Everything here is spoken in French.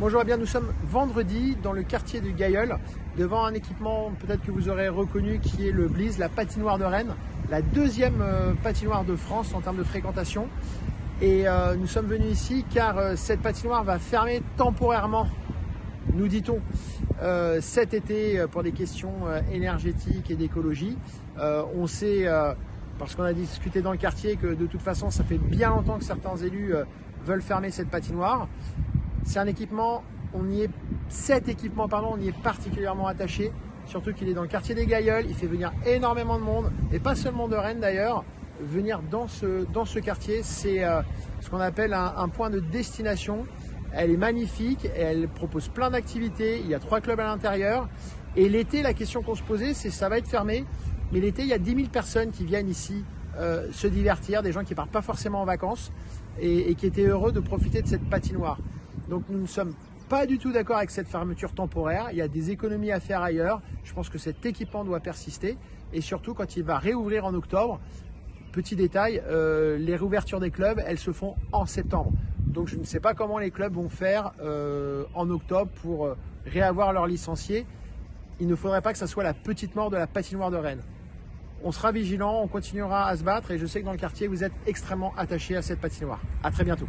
Bonjour, bien nous sommes vendredi dans le quartier du Gailleul, devant un équipement peut-être que vous aurez reconnu qui est le Bliz, la patinoire de Rennes, la deuxième patinoire de France en termes de fréquentation. Et nous sommes venus ici car cette patinoire va fermer temporairement, nous dit-on, cet été pour des questions énergétiques et d'écologie. On sait, parce qu'on a discuté dans le quartier, que de toute façon ça fait bien longtemps que certains élus veulent fermer cette patinoire. C'est un équipement, cet équipement, on y est particulièrement attaché, surtout qu'il est dans le quartier des Gailleuls, il fait venir énormément de monde, et pas seulement de Rennes d'ailleurs. Venir dans ce quartier, c'est ce qu'on appelle un point de destination. Elle est magnifique, elle propose plein d'activités, il y a 3 clubs à l'intérieur. Et l'été, la question qu'on se posait, c'est ça va être fermé, mais l'été, il y a 10 000 personnes qui viennent ici se divertir, des gens qui ne partent pas forcément en vacances et qui étaient heureux de profiter de cette patinoire. Donc nous ne sommes pas du tout d'accord avec cette fermeture temporaire, il y a des économies à faire ailleurs. Je pense que cet équipement doit persister et surtout quand il va réouvrir en octobre. Petit détail, les réouvertures des clubs, elles se font en septembre. Donc je ne sais pas comment les clubs vont faire en octobre pour réavoir leurs licenciés. Il ne faudrait pas que ça soit la petite mort de la patinoire de Rennes. On sera vigilant, on continuera à se battre et je sais que dans le quartier, vous êtes extrêmement attachés à cette patinoire. À très bientôt.